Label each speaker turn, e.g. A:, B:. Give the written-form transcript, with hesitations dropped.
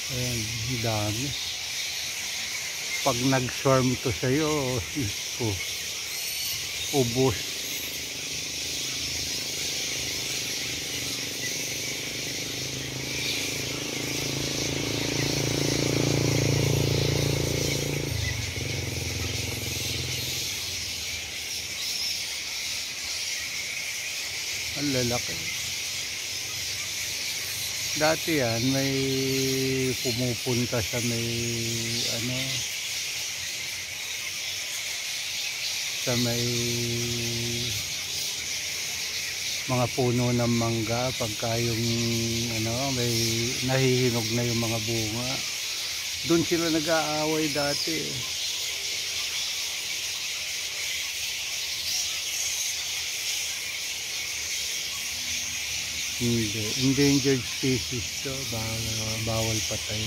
A: Ayan, ang dami. Pag nag-swarm to sa'yo, ito, ubos. Ang lalaki. Dati yan, may pumupunta sa may, ano, sa may mga puno ng mangga. Pagka yung, ano, may nahihinog na yung mga bunga. Doon sila nag-aaway dati. Hindi. Endangered species to. Bawal patay.